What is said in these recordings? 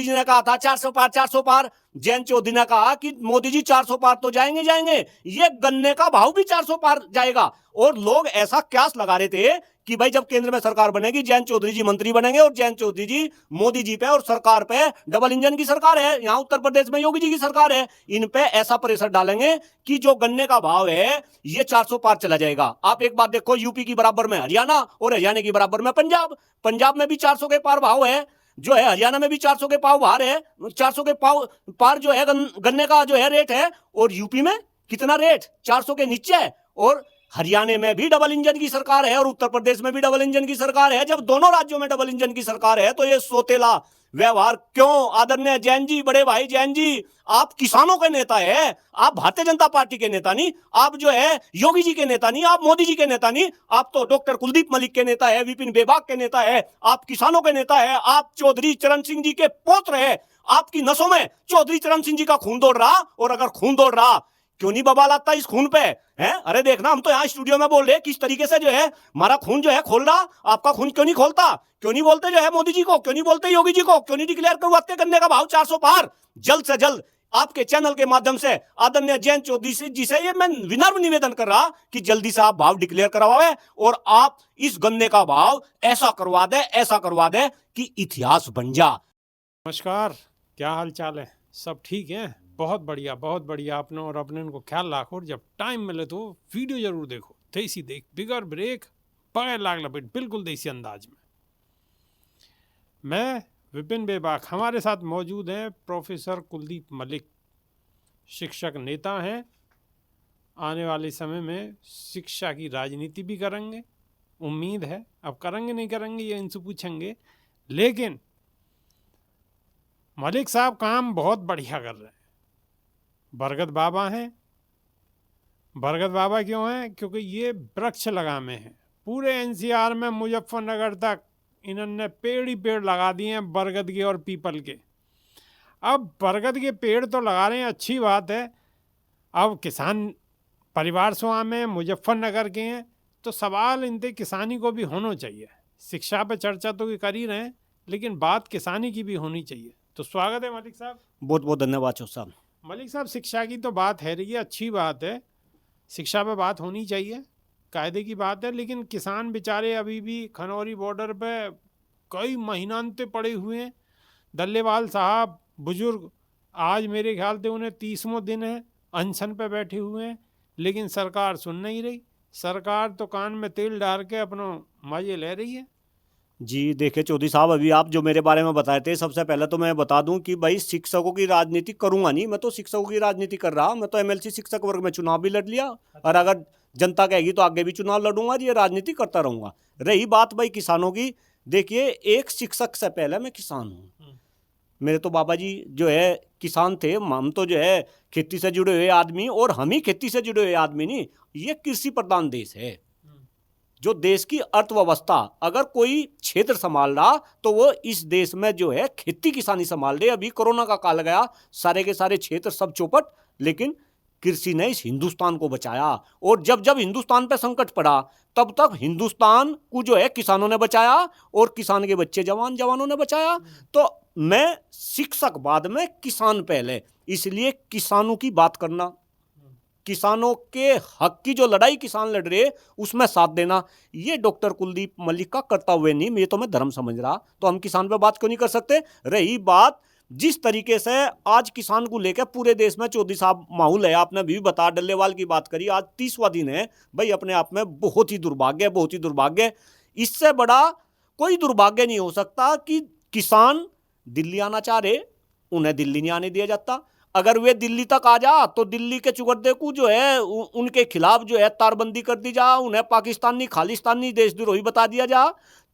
जी ने कहा था 400 पार 400 पार, जयंत चौधरी ने कहा कि मोदी जी 400 पार तो जाएंगे जाएंगे, ये गन्ने का भाव भी 400 पार जाएगा। और लोग ऐसा क्यास लगा रहे थे कि भाई जब केंद्र में सरकार बनेगी जयंत चौधरी जी मंत्री बनेंगे और जयंत चौधरी जी मोदी जी पे और सरकार पे, डबल इंजन की सरकार है, यहां उत्तर प्रदेश में योगी जी की सरकार है, इन पे ऐसा प्रेशर डालेंगे कि जो गन्ने का भाव है ये 400 पार चला जाएगा। आप एक बात देखो, यूपी की बराबर में हरियाणा और हरियाणा की बराबर में पंजाब, पंजाब में भी 400 के पार भाव है जो है, हरियाणा में भी 400 के पाव बाहर है, 400 के पाव पार जो है गन्ने का जो है रेट है। और यूपी में कितना रेट 400 के नीचे है। और हरियाणा में भी डबल इंजन की सरकार है और उत्तर प्रदेश में भी डबल इंजन की सरकार है। जब दोनों राज्यों में डबल इंजन की सरकार है तो ये सोतेला व्यवहार क्यों? आदरणीय जैन जी, बड़े भाई जैन जी, आप किसानों के नेता है, आप भारतीय जनता पार्टी के नेता नहीं, आप जो है योगी जी के नेता नहीं, आप मोदी जी के नेता नहीं, आप तो डॉक्टर कुलदीप मलिक के नेता है, विपिन बेबाक के नेता है, आप किसानों के नेता है, आप चौधरी चरण सिंह जी के पौत्र है। आपकी नसों में चौधरी चरण सिंह जी का खून दौड़ रहा, और अगर खून दौड़ रहा क्यों नहीं बवाल आता इस खून पे है? अरे देखना, हम तो यहाँ स्टूडियो में बोल रहे किस तरीके से जो है हमारा खून जो है खोल रहा, आपका खून क्यों नहीं खोलता? क्यों नहीं बोलते जो है मोदी जी को, क्यों नहीं बोलते योगी जी को, क्यों नहीं डिक्लेयर करवाते गन्ने का भाव 400 पार? जल्द से जल्द आपके चैनल के माध्यम से आदरणीय जयंत चौधरी जी से ये मैं विनम्र निवेदन कर रहा कि जल्दी से आप भाव डिक्लेयर करवाए और आप इस गन्ने का भाव ऐसा करवा दे कि इतिहास बन जा। नमस्कार, क्या हाल चाल है? सब ठीक है? बहुत बढ़िया आपने और अपने को ख्याल रखो और जब टाइम मिले तो वीडियो जरूर देखो। देसी देख, बिगर ब्रेक, बगैर लाग लपेट, बिल्कुल देसी अंदाज में। मैं विपिन बेबाक, हमारे साथ मौजूद हैं प्रोफेसर कुलदीप मलिक, शिक्षक नेता हैं, आने वाले समय में शिक्षा की राजनीति भी करेंगे, उम्मीद है। अब करेंगे नहीं करेंगे ये इनसे पूछेंगे, लेकिन मलिक साहब काम बहुत बढ़िया कर रहे हैं। बरगद बाबा हैं। बरगद बाबा क्यों हैं? क्योंकि ये वृक्ष लगामे हैं। पूरे एनसीआर में मुजफ्फरनगर तक इन्होंने पेड़ ही पेड़ लगा दिए हैं, बरगद के और पीपल के। अब बरगद के पेड़ तो लगा रहे हैं, अच्छी बात है। अब किसान परिवार से में मुजफ्फरनगर के हैं तो सवाल इनसे किसानी को भी होना चाहिए। शिक्षा पे चर्चा तो कर ही रहे हैं, लेकिन बात किसानी की भी होनी चाहिए। तो स्वागत है मलिक साहब। बहुत बहुत धन्यवाद चौधरी साहब। मलिक साहब, शिक्षा की तो बात है रही है, अच्छी बात है, शिक्षा पे बात होनी चाहिए, कायदे की बात है। लेकिन किसान बेचारे अभी भी खनौरी बॉर्डर पे कई महीनांते पड़े हुए हैं। दल्लेवाल साहब बुजुर्ग, आज मेरे ख्याल से उन्हें 30वां दिन है, अनशन पे बैठे हुए हैं, लेकिन सरकार सुन नहीं रही। सरकार तो कान में तेल डाल के अपना मजे ले रही है। जी देखिए चौधरी साहब, अभी आप जो मेरे बारे में बताए थे, सबसे पहले तो मैं बता दूं कि भाई शिक्षकों की राजनीति करूंगा नहीं, मैं तो शिक्षकों की राजनीति कर रहा। मैं तो एमएलसी शिक्षक वर्ग में चुनाव भी लड़ लिया, और अगर जनता कहेगी तो आगे भी चुनाव लड़ूंगा, ये राजनीति करता रहूंगा। रही बात भाई किसानों की, देखिए एक शिक्षक से पहले मैं किसान हूँ। मेरे तो बाबा जी जो है किसान थे, हम तो जो है खेती से जुड़े हुए आदमी, और हम ही खेती से जुड़े हुए आदमी नहीं, ये कृषि प्रधान देश है। जो देश की अर्थव्यवस्था अगर कोई क्षेत्र संभाल रहा तो वो इस देश में जो है खेती किसानी संभाल रहे। अभी कोरोना का काल गया, सारे के सारे क्षेत्र सब चौपट, लेकिन कृषि ने इस हिंदुस्तान को बचाया। और जब जब हिंदुस्तान पे संकट पड़ा तब तक हिंदुस्तान को जो है किसानों ने बचाया, और किसान के बच्चे जवानों ने बचाया। तो मैं शिक्षक बाद में, किसान पहले, इसलिए किसानों की बात करना, किसानों के हक की जो लड़ाई किसान लड़ रहे उसमें साथ देना, ये डॉक्टर कुलदीप मलिक का कर्तव्य नहीं, ये तो मैं धर्म समझ रहा। तो हम किसान पे बात क्यों नहीं कर सकते? रही बात जिस तरीके से आज किसान को लेकर पूरे देश में चौधरी साहब माहौल है, आपने भी बता, डल्लेवाल की बात करी, आज 30वां दिन है भाई, अपने आप में बहुत ही दुर्भाग्य। इससे बड़ा कोई दुर्भाग्य नहीं हो सकता कि किसान दिल्ली आना चाह रहे, उन्हें दिल्ली नहीं आने दिया जाता। अगर वे दिल्ली तक आ जा तो दिल्ली के चुगरदे को जो है उनके खिलाफ जो है तारबंदी कर दी जा, उन्हें पाकिस्तानी खालिस्तानी देशद्रोही बता दिया जा।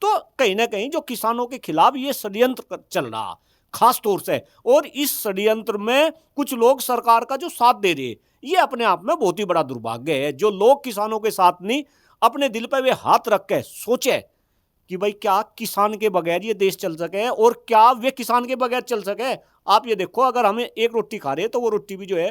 तो कहीं ना कहीं जो किसानों के खिलाफ ये षड्यंत्र चल रहा खास तौर से, और इस षड्यंत्र में कुछ लोग सरकार का जो साथ दे रहे, ये अपने आप में बहुत ही बड़ा दुर्भाग्य है। जो लोग किसानों के साथ नहीं, अपने दिल पे वे हाथ रख के सोचे कि भाई क्या किसान के बगैर ये देश चल सके, और क्या वे किसान के बगैर चल सके। आप ये देखो, अगर हमें एक रोटी खा रहे हैं तो वो रोटी भी जो है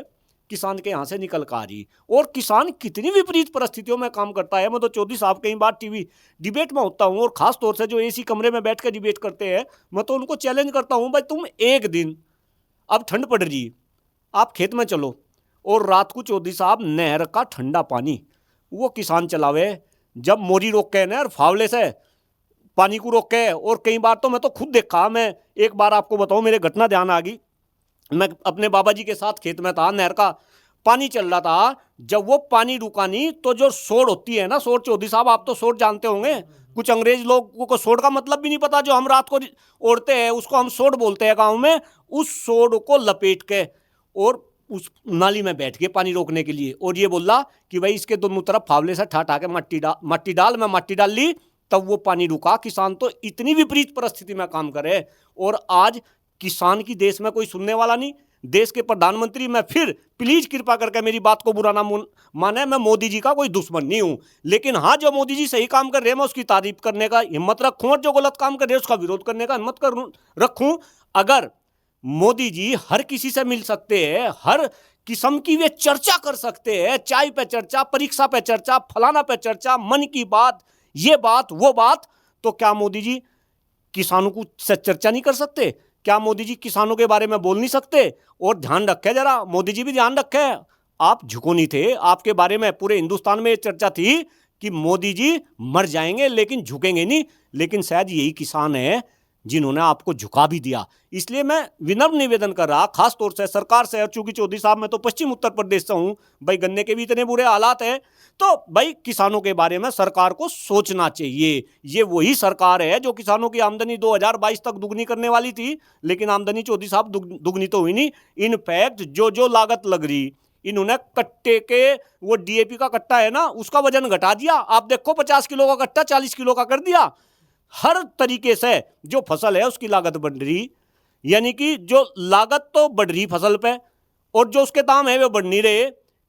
किसान के यहाँ से निकल कर आ रही। और किसान कितनी विपरीत परिस्थितियों में काम करता है। मैं तो चौधरी साहब कई बार टीवी डिबेट में होता हूँ, और खास तौर से जो एसी कमरे में बैठ कर डिबेट करते हैं, मैं तो उनको चैलेंज करता हूँ, भाई तुम एक दिन, अब ठंड पड़ रही है, आप खेत में चलो और रात को चौधरी साहब नहर का ठंडा पानी वो किसान चलावे, जब मोरी रोक के ना फावले से पानी को रोक के। और कई बार तो मैं तो खुद देखा, मैं एक बार आपको बताऊं, मेरे घटना ध्यान आ गई। मैं अपने बाबा जी के साथ खेत में था, नहर का पानी चल रहा था, जब वो पानी रुका नहीं तो जो सोड़ होती है ना, सोड़, चौधरी साहब आप तो सोड़ जानते होंगे, कुछ अंग्रेज लोगों को सोड़ का मतलब भी नहीं पता, जो हम रात को ओढ़ते हैं उसको हम सोड़ बोलते हैं गाँव में। उस सोड़ को लपेट के और उस नाली में बैठ गए पानी रोकने के लिए, और ये बोला कि भाई इसके दोनों तरफ फावले से ठा के मट्टी डाल, मैं मट्टी डाल ली, तब वो पानी रुका। किसान तो इतनी विपरीत परिस्थिति में काम करे, और आज किसान की देश में कोई सुनने वाला नहीं। देश के प्रधानमंत्री, मैं फिर प्लीज कृपा करके मेरी बात को बुरा ना माने, मैं मोदी जी का कोई दुश्मन नहीं हूं, लेकिन हाँ, जो मोदी जी सही काम कर रहे हैं मैं उसकी तारीफ करने का हिम्मत रखूं, और जो गलत काम कर रहे हैं उसका विरोध करने का हिम्मत रखूं। अगर मोदी जी हर किसी से मिल सकते हैं, हर किस्म की वे चर्चा कर सकते हैं, चाय पे चर्चा, परीक्षा पे चर्चा, फलाना पे चर्चा, मन की बात, ये बात, वो बात, तो क्या मोदी जी किसानों को से चर्चा नहीं कर सकते? क्या मोदी जी किसानों के बारे में बोल नहीं सकते? और ध्यान रखे जरा, मोदी जी भी ध्यान रखे, आप झुको नहीं थे, आपके बारे में पूरे हिंदुस्तान में ये चर्चा थी कि मोदी जी मर जाएंगे लेकिन झुकेंगे नहीं, लेकिन शायद यही किसान है जिन्होंने आपको झुका भी दिया। इसलिए मैं विनम्र निवेदन कर रहा खास तौर से सरकार से, और चूंकि चौधरी साहब मैं तो पश्चिम उत्तर प्रदेश से हूं, भाई गन्ने के भी इतने बुरे हालात हैं, तो भाई किसानों के बारे में सरकार को सोचना चाहिए। ये वही सरकार है जो किसानों की आमदनी 2022 तक दुगनी करने वाली थी, लेकिन आमदनी चौधरी साहब दुगनी तो हुई नहीं। इनफैक्ट जो लागत लग रही, इन्होंने कट्टे के, वो डीएपी का कट्टा है ना, उसका वजन घटा दिया। आप देखो 50 किलो का कट्टा 40 किलो का कर दिया। हर तरीके से जो फसल है उसकी लागत बढ़ रही, यानी कि जो लागत तो बढ़ रही फसल पे, और जो उसके दाम है वे बढ़ नहीं रहे।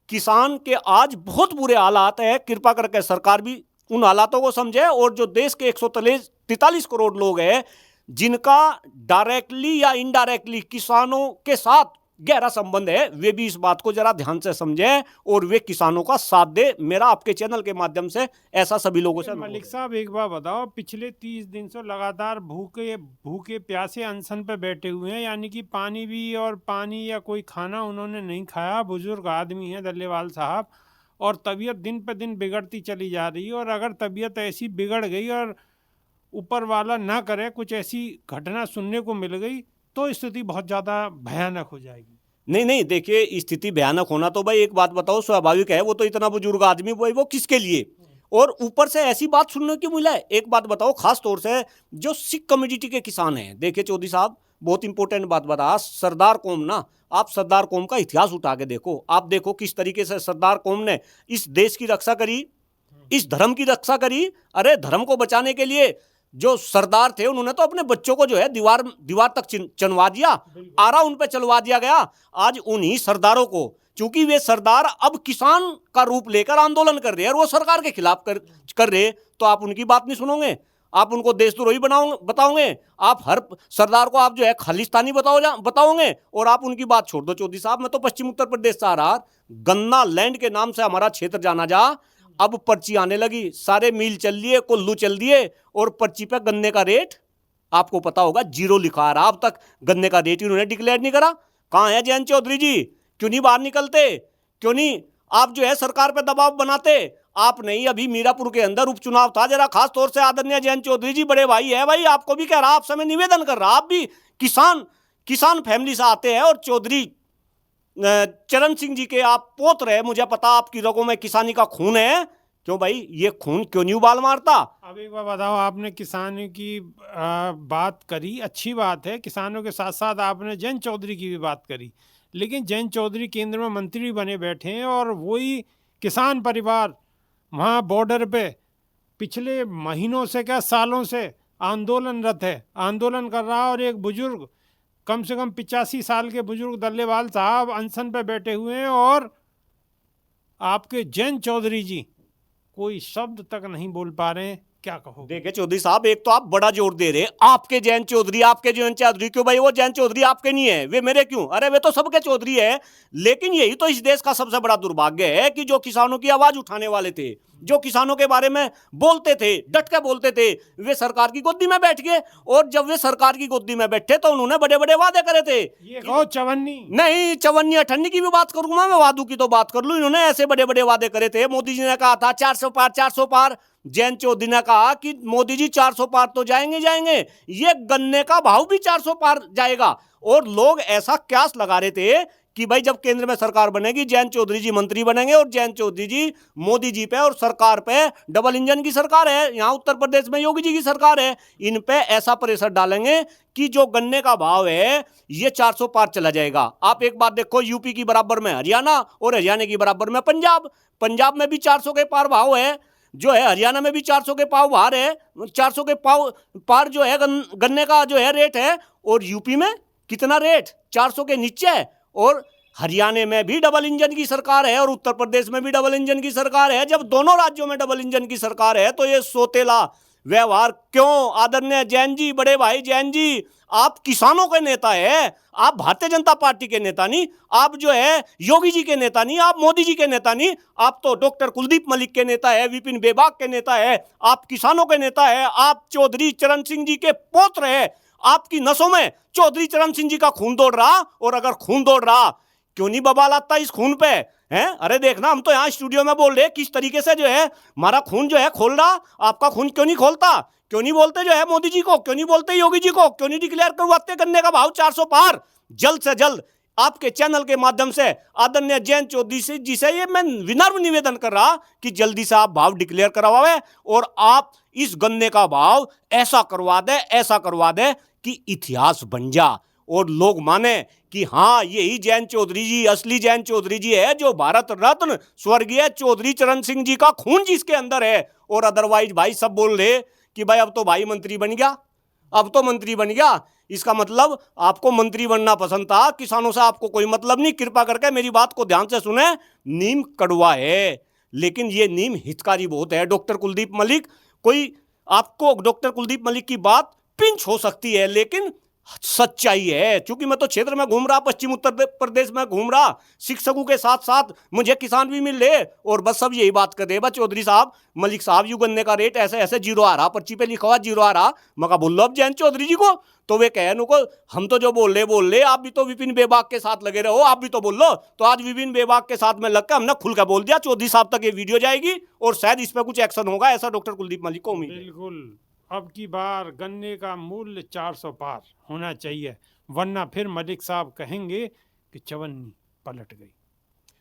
किसान के आज बहुत बुरे हालात है। कृपा करके सरकार भी उन हालातों को समझे, और जो देश के 143 करोड़ लोग हैं जिनका डायरेक्टली या इनडायरेक्टली किसानों के साथ गहरा संबंध है, वे भी इस बात को जरा ध्यान से समझें और वे किसानों का साथ दे। मेरा आपके चैनल के माध्यम से ऐसा सभी लोगों से। मलिक साहब एक बार बताओ, पिछले 30 दिन से लगातार भूखे प्यासे अनशन पे बैठे हुए हैं, यानी कि पानी भी, और पानी या कोई खाना उन्होंने नहीं खाया। बुजुर्ग आदमी है दल्लेवाल साहब, और तबीयत दिन पे दिन बिगड़ती चली जा रही है। और अगर तबीयत ऐसी बिगड़ गई और ऊपर वाला ना करे, कुछ ऐसी घटना सुनने को मिल गई, तो स्थिति बहुत ज़्यादा भयानक हो जाएगी। नहीं, देखिए स्थिति भयानक होना तो भाई एक बात बताओ स्वाभाविक है, वो तो इतना बुजुर्ग आदमी, भाई वो किसके लिए, और ऊपर से ऐसी बात सुनने की मिला है। एक बात बताओ, खास तौर से जो सिख कम्युनिटी के किसान हैं, देखिए चौधरी साहब बहुत इंपॉर्टेंट बात बता, सरदार कौम ना, आप सरदार कौम का इतिहास उठा के देखो, आप देखो किस तरीके से सरदार कौम ने इस देश की रक्षा करी, इस धर्म की रक्षा करी। अरे धर्म को बचाने के लिए जो सरदार थे उन्होंने तो अपने बच्चों को जो है दीवार तक चनवा दिया, आरा उन पे चलवा दिया गया। आज उन्हीं सरदारों को, चूंकि वे सरदार अब किसान का रूप लेकर आंदोलन कर रहे हैं और वो सरकार के खिलाफ कर रहे, तो आप उनकी बात नहीं सुनोगे, आप उनको देशद्रोही बताओगे, आप हर सरदार को आप जो है खालिस्तानी बताओगे, और आप उनकी बात छोड़ दो। चौधरी साहब मैं तो पश्चिम उत्तर प्रदेश से आ रहा, गन्ना लैंड के नाम से हमारा क्षेत्र जाना जा, अब पर्ची आने लगी, सारे मिल चल दिए, कुल्लू चल दिए, और पर्ची पे गन्ने का रेट आपको पता होगा 0 लिखा रहा। अब तक गन्ने का रेट इन्होंने डिक्लेयर नहीं करा। कहां है जयंत चौधरी जी? क्यों नहीं बाहर निकलते? क्यों नहीं आप जो है सरकार पे दबाव बनाते? आप नहीं, अभी मीरापुर के अंदर उपचुनाव था, जरा खास तौर से आदरणीय जयंत चौधरी जी बड़े भाई है, भाई आपको भी कह रहा, आपसे मैं निवेदन कर रहा, आप भी किसान फैमिली से आते हैं, और चौधरी चरण सिंह जी के आप पोत रहे, मुझे पता आपकी रगों में किसानी का खून है, क्यों भाई ये खून क्यों नहीं उबाल मारता? अब एक बार बताओ, आपने किसानों की बात करी, अच्छी बात है, किसानों के साथ साथ आपने जयंत चौधरी की भी बात करी, लेकिन जयंत चौधरी केंद्र में मंत्री बने बैठे हैं, और वही किसान परिवार वहाँ बॉर्डर पे पिछले महीनों से, क्या सालों से आंदोलनरत है, आंदोलन कर रहा है। और एक बुजुर्ग, कम से कम 85 साल के बुजुर्ग दल्लेवाल साहब अनशन पे बैठे हुए हैं, और आपके जयंत चौधरी जी कोई शब्द तक नहीं बोल पा रहे हैं। क्या कहोगे? देखिए चौधरी साहब, एक तो आप बड़ा जोर दे रहे आपके जयंत चौधरी क्यों भाई? वो जयंत चौधरी आपके नहीं है, वे मेरे क्यों? अरे वे तो सबके चौधरी है। लेकिन यही तो इस देश का सबसे बड़ा दुर्भाग्य है कि जो किसानों की आवाज उठाने वाले थे, जो किसानों के बारे में बोलते थे, डट के बोलते थे, वे सरकार की गोदी में बैठ गए। और जब वे सरकार की गोदी में बैठे तो उन्होंने बड़े बड़े वादे करे थे। ये कहो चवन्नी। नहीं, चवन्नी अठन्नी की भी बात करूंगा मैं, वादू की तो बात कर लूं। इन्होंने ऐसे बड़े बड़े वादे करे थे। मोदी जी ने कहा था 400 पार, 400 पार। जयंत चौधरी ने कहा कि मोदी जी 400 पार तो जाएंगे जाएंगे, ये गन्ने का भाव भी 400 पार जाएगा। और लोग ऐसा क्यास लगा रहे थे कि भाई जब केंद्र में सरकार बनेगी जयंत चौधरी जी मंत्री बनेंगे, और जयंत चौधरी जी मोदी जी पे और सरकार पे, डबल इंजन की सरकार है, यहां उत्तर प्रदेश में योगी जी की सरकार है, इन पे ऐसा प्रेशर डालेंगे कि जो गन्ने का भाव है ये 400 पार चला जाएगा। आप एक बात देखो, यूपी की बराबर में हरियाणा और हरियाणा की बराबर में पंजाब। पंजाब में भी 400 के पार भाव है, जो है हरियाणा में भी 400 के पाव बाहर है, 400 के पाव पार जो है गन्ने का जो है रेट है। और यूपी में कितना रेट? 400 के नीचे है। और हरियाणा में भी डबल इंजन की सरकार है और उत्तर प्रदेश में भी डबल इंजन की सरकार है। जब दोनों राज्यों में डबल इंजन की सरकार है तो ये सोतेला व्यवहार क्यों? आदरणीय जैन जी, बड़े भाई जैन जी, आप किसानों के नेता है, आप भारतीय जनता पार्टी के नेता नहीं, आप जो है योगी जी के नेता नहीं, आप मोदी जी के नेता नहीं, आप तो डॉक्टर कुलदीप मलिक के नेता है, विपिन बेबाक के नेता है, आप किसानों के नेता है, आप चौधरी चरण सिंह जी के पौत्र है। आपकी नसों में चौधरी चरण सिंह जी का खून दौड़ रहा, और अगर खून दौड़ रहा क्यों नहीं बवाल आता इस खून पे? हैं? अरे देखना, हम तो यहाँ स्टूडियो में बोल रहे किस तरीके से जो है हमारा खून जो है खोल रहा, आपका खून क्यों नहीं खोलता? क्यों नहीं बोलते जो है मोदी जी को? क्यों नहीं बोलते योगी जी को? क्यों नहीं डिक्लेयर करवाते गन्ने का भाव 400 पार? जल्द से जल्द आपके चैनल के माध्यम से आदरणीय जयंत चौधरी जी से ये मैं विनम्र निवेदन कर रहा कि जल्दी से आप भाव डिक्लेयर करवावे, और आप इस गन्ने का भाव ऐसा करवा दे कि इतिहास बन जा और लोग माने कि हाँ, यही जयंत चौधरी जी असली जयंत चौधरी जी है, जो भारत रत्न स्वर्गीय चौधरी चरण सिंह जी का खून जिसके अंदर है। और अदरवाइज भाई सब बोल रहे कि भाई अब तो भाई मंत्री बन गया, अब तो मंत्री बन गया। इसका मतलब आपको मंत्री बनना पसंद था, किसानों से आपको कोई मतलब नहीं। कृपा करके मेरी बात को ध्यान से सुने, नीम कड़वा है लेकिन ये नीम हितकारी बहुत है। डॉक्टर कुलदीप मलिक, कोई आपको डॉक्टर कुलदीप मलिक की बात पिंच हो सकती है लेकिन सच्चाई है। क्योंकि मैं तो क्षेत्र में घूम रहा, पश्चिम उत्तर प्रदेश में घूम रहा, शिक्षकों के साथ साथ मुझे किसान भी मिल रहे, और बस सब यही बात कर रहे बस चौधरी साहब, मलिक साहब, यू गन्ने का रेट ऐसे ऐसे जीरो आ रहा, पर्ची पे लिखा हुआ जीरो आ रहा। मैं बोल लो अब जयंत चौधरी जी को, तो वे कहे नुको हम तो जो बोल रहे, आप भी तो विपिन बेबाक के साथ लगे रहो, आप भी तो बोल लो। तो आज विपिन बेबाक के साथ में लग कर हमने खुल कर बोल दिया, चौधरी साहब तक ये वीडियो जाएगी और शायद इस पर कुछ एक्शन होगा, ऐसा डॉक्टर कुलदीप मलिक को उम्मीद है। बिल्कुल, अब की बार गन्ने का मूल्य 400 पार होना चाहिए, वरना फिर मलिक साहब कहेंगे कि चवन्नी पलट गई।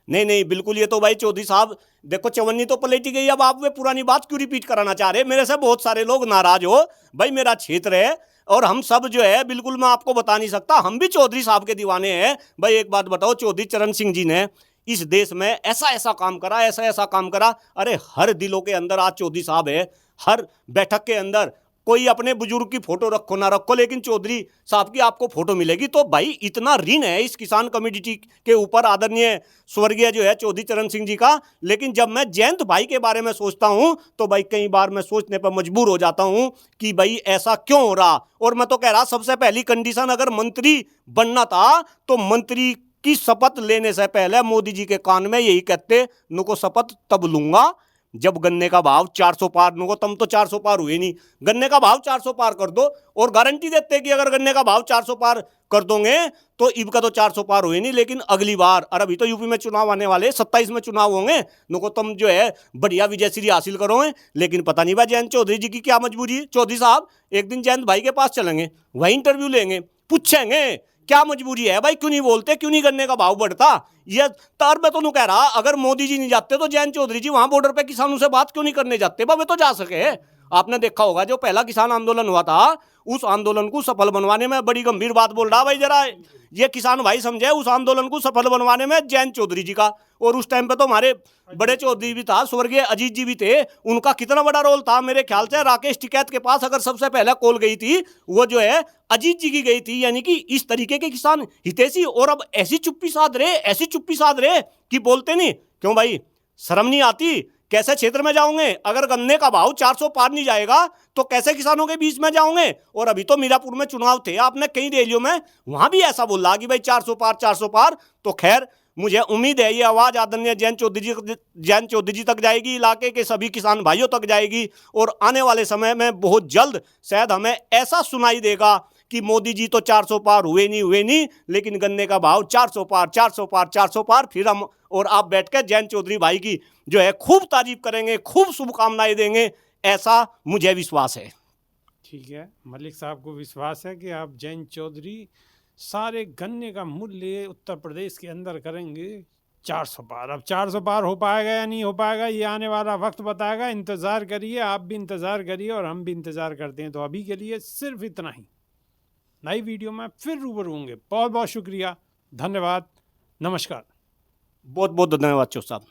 नहीं नहीं, बिल्कुल, ये तो भाई चौधरी साहब देखो, चवन्नी तो पलट ही गई। अब आप वे पुरानी बात क्यों रिपीट कराना चाह रहे? मेरे से बहुत सारे लोग नाराज हो, भाई मेरा क्षेत्र है और हम सब जो है, बिल्कुल मैं आपको बता नहीं सकता, हम भी चौधरी साहब के दीवाने हैं। भाई एक बात बताओ, चौधरी चरण सिंह जी ने इस देश में ऐसा ऐसा काम करा, ऐसा ऐसा काम करा। अरे हर दिलों के अंदर आज चौधरी साहब है, हर बैठक के अंदर कोई अपने बुजुर्ग की फोटो रखो ना रखो, लेकिन चौधरी साहब की आपको फोटो मिलेगी। तो भाई इतना ऋण है इस किसान कम्युनिटी के ऊपर आदरणीय स्वर्गीय जो है चौधरी चरण सिंह जी का। लेकिन जब मैं जयंत भाई के बारे में सोचता हूं तो भाई कई बार मैं सोचने पर मजबूर हो जाता हूं कि भाई ऐसा क्यों हो रहा। और मैं तो कह रहा, सबसे पहली कंडीशन, अगर मंत्री बनना था तो मंत्री की शपथ लेने से पहले मोदी जी के कान में यही कहते, नुको शपथ तब लूंगा जब गन्ने का भाव 400 पार नुको। तुम तो 400 पार हुए नहीं, गन्ने का भाव 400 पार कर दो, और गारंटी देते कि अगर गन्ने का भाव 400 पार कर दोगे तो इब का तो 400 पार हुए नहीं, लेकिन अगली बार, और अभी तो यूपी में चुनाव आने वाले, 27 में चुनाव होंगे, नुको तुम जो है बढ़िया विजय श्री हासिल करोगे। लेकिन पता नहीं भाई जयंत चौधरी जी की क्या मजबूरी है। चौधरी साहब एक दिन जयंत भाई के पास चलेंगे, वही इंटरव्यू लेंगे, पूछेंगे क्या मजबूरी है भाई, क्यों नहीं बोलते, क्यों नहीं गन्ने का भाव बढ़ता। ये तार मैं तो कह रहा, अगर मोदी जी नहीं जाते तो जयंत चौधरी जी वहां बॉर्डर पे किसानों से बात क्यों नहीं करने जाते? वे तो जा सके। आपने देखा होगा जो पहला किसान आंदोलन हुआ था, उस आंदोलन को सफल बनवाने में बड़ी गंभीर बात बोल रहा भाई, जरा ये किसान भाई समझे, उस आंदोलन को सफल बनवाने में जयंत चौधरी जी का, और उस टाइम पे तो हमारे बड़े चौधरी भी था, स्वर्गीय अजीत जी भी थे, उनका कितना बड़ा रोल था। मेरे ख्याल से राकेश टिकैत के पास अगर सबसे पहले कॉल गई थी वो जो है अजीत जी की गई थी। यानी कि इस तरीके के किसान हितैषी, और अब ऐसी चुप्पी साध रहे कि बोलते नहीं। क्यों भाई, शर्म नहीं आती कैसे क्षेत्र में जाओगे? अगर गन्ने का भाव 400 पार नहीं जाएगा तो कैसे किसानों के बीच में जाओगे? और अभी तो मीरापुर में चुनाव थे, आपने कई रैलियों में वहां भी ऐसा बोला कि भाई 400 पार 400 पार। तो खैर मुझे उम्मीद है ये आवाज आदरणीय जयंत चौधरी जी तक जाएगी, इलाके के सभी किसान भाइयों तक जाएगी, और आने वाले समय में बहुत जल्द शायद हमें ऐसा सुनाई देगा कि मोदी जी तो 400 पार हुए नहीं, लेकिन गन्ने का भाव 400 पार 400 पार 400 पार। फिर हम और आप बैठ कर जयंत चौधरी भाई की जो है खूब तारीफ करेंगे, खूब शुभकामनाएं देंगे, ऐसा मुझे विश्वास है। ठीक है, मलिक साहब को विश्वास है कि आप जयंत चौधरी सारे गन्ने का मूल्य उत्तर प्रदेश के अंदर करेंगे 400 पार। अब 400 पार हो पाएगा या नहीं हो पाएगा ये आने वाला वक्त बताएगा। इंतज़ार करिए, आप भी इंतज़ार करिए और हम भी इंतज़ार करते हैं। तो अभी के लिए सिर्फ इतना ही। नई वीडियो में फिर रूबरू होंगे। बहुत बहुत शुक्रिया, धन्यवाद, नमस्कार। बहुत बहुत धन्यवाद चौधरी साहब।